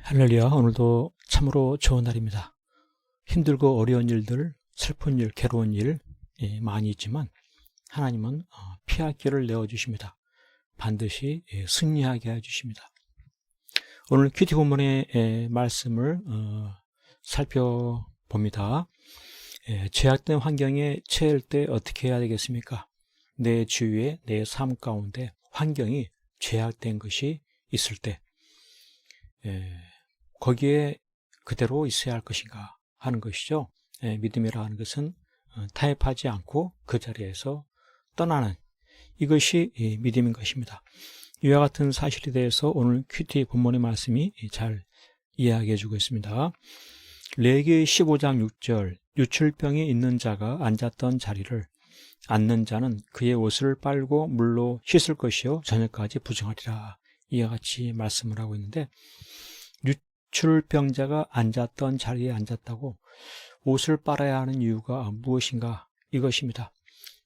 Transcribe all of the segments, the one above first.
할렐루야. 오늘도 참으로 좋은 날입니다. 힘들고 어려운 일들, 슬픈 일, 괴로운 일 많이 있지만 하나님은 피할 길을 내어주십니다. 반드시 승리하게 해주십니다. 오늘 큐티 본문의 말씀을 살펴봅니다. 제약된 환경에 처할 때 어떻게 해야 되겠습니까? 내 주위에, 내 삶 가운데 환경이 제약된 것이 있을 때 거기에 그대로 있어야 할 것인가 하는 것이죠. 믿음이라 하는 것은 타협하지 않고 그 자리에서 떠나는 이것이 믿음인 것입니다. 이와 같은 사실에 대해서 오늘 큐티 본문의 말씀이 잘 이야기해 주고 있습니다. 레위기 15장 6절 유출병이 있는 자가 앉았던 자리를 앉는 자는 그의 옷을 빨고 물로 씻을 것이요 저녁까지 부정하리라. 이와 같이 말씀을 하고 있는데 유출병자가 앉았던 자리에 앉았다고 옷을 빨아야 하는 이유가 무엇인가 이것입니다.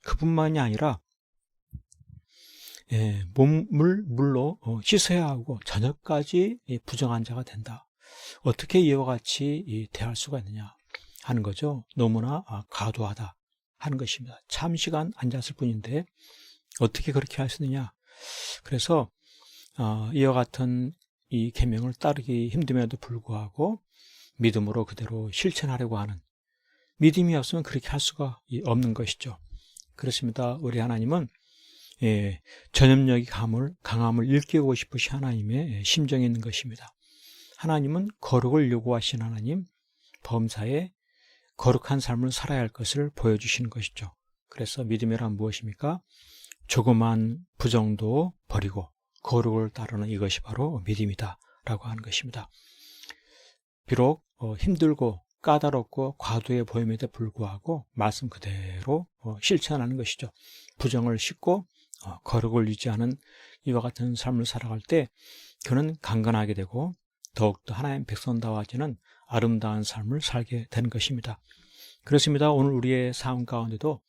그뿐만이 아니라 몸을 물로 씻어야 하고 저녁까지 부정한 자가 된다. 어떻게 이와 같이 대할 수가 있느냐 하는 거죠. 너무나 과도하다 하는 것입니다. 잠시간 앉았을 뿐인데 어떻게 그렇게 할 수 있느냐. 그래서 이와 같은 이 계명을 따르기 힘듦에도 불구하고 믿음으로 그대로 실천하려고 하는 믿음이 없으면 그렇게 할 수가 없는 것이죠. 그렇습니다. 우리 하나님은 전염력이 강함을 일깨우고 싶으신 하나님의 심정이 있는 것입니다. 하나님은 거룩을 요구하신 하나님, 범사에 거룩한 삶을 살아야 할 것을 보여주시는 것이죠. 그래서 믿음이란 무엇입니까? 조그만 부정도 버리고 거룩을 따르는 이것이 바로 믿음이다 라고 하는 것입니다. 비록 힘들고 까다롭고 과도해 보임에도 불구하고 말씀 그대로 실천하는 것이죠. 부정을 씻고 거룩을 유지하는 이와 같은 삶을 살아갈 때 그는 강건하게 되고 더욱더 하나님 백성다워지는 아름다운 삶을 살게 되는 것입니다. 그렇습니다. 오늘 우리의 삶 가운데도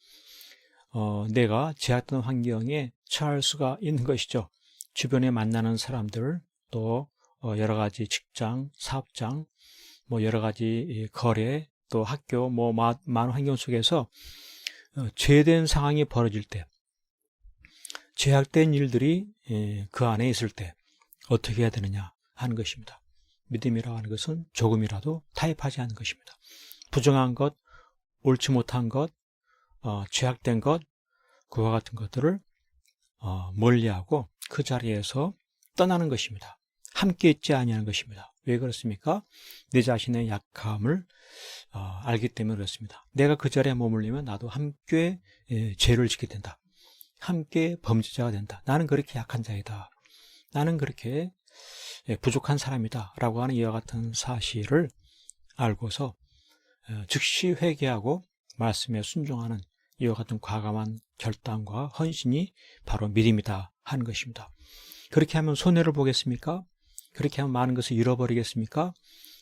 내가 제약된 환경에 처할 수가 있는 것이죠. 주변에 만나는 사람들, 또 여러 가지 직장, 사업장, 여러 가지 거래, 또 학교, 많은 환경 속에서 죄된 상황이 벌어질 때, 죄악된 일들이 그 안에 있을 때 어떻게 해야 되느냐 하는 것입니다. 믿음이라고 하는 것은 조금이라도 타협하지 않는 것입니다. 부정한 것, 옳지 못한 것, 죄악된 것, 그와 같은 것들을 멀리하고 그 자리에서 떠나는 것입니다. 함께 있지 아니하는 것입니다. 왜 그렇습니까? 내 자신의 약함을 알기 때문에 그렇습니다. 내가 그 자리에 머물리면 나도 함께 죄를 짓게 된다. 함께 범죄자가 된다. 나는 그렇게 약한 자이다. 나는 그렇게 부족한 사람이다 라고 하는 이와 같은 사실을 알고서 즉시 회개하고 말씀에 순종하는 이와 같은 과감한 결단과 헌신이 바로 믿음이다 하는 것입니다. 그렇게 하면 손해를 보겠습니까? 그렇게 하면 많은 것을 잃어버리겠습니까?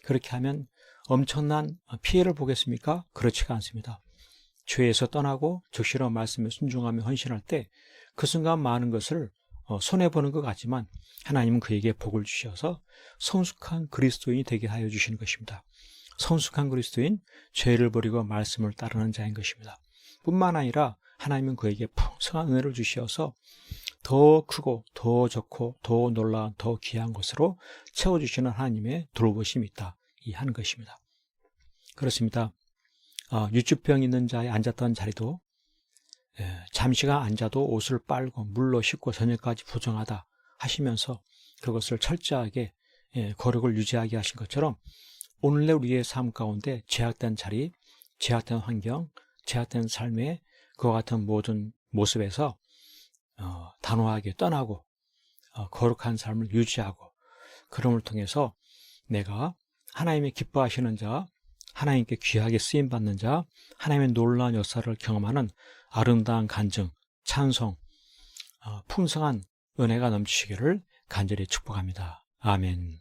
그렇게 하면 엄청난 피해를 보겠습니까? 그렇지가 않습니다. 죄에서 떠나고 적시로 말씀에 순종하며 헌신할 때 그 순간 많은 것을 손해보는 것 같지만 하나님은 그에게 복을 주셔서 성숙한 그리스도인이 되게 하여 주시는 것입니다. 성숙한 그리스도인, 죄를 버리고 말씀을 따르는 자인 것입니다. 뿐만 아니라 하나님은 그에게 풍성한 은혜를 주셔서 더 크고 더 좋고 더 놀라운 더 귀한 것으로 채워주시는 하나님의 돌보심이 있다 이 하는 것입니다. 그렇습니다. 유축병 있는 자에 앉았던 자리도 잠시간 앉아도 옷을 빨고 물로 씻고 저녁까지 부정하다 하시면서 그것을 철저하게 거룩을 유지하게 하신 것처럼 오늘날 우리의 삶 가운데 제약된 자리, 제약된 환경, 제약된 삶의 그와 같은 모든 모습에서 단호하게 떠나고 거룩한 삶을 유지하고 그럼을 통해서 내가 하나님의 기뻐하시는 자, 하나님께 귀하게 쓰임받는 자, 하나님의 놀라운 역사를 경험하는 아름다운 간증, 찬송, 풍성한 은혜가 넘치시기를 간절히 축복합니다. 아멘.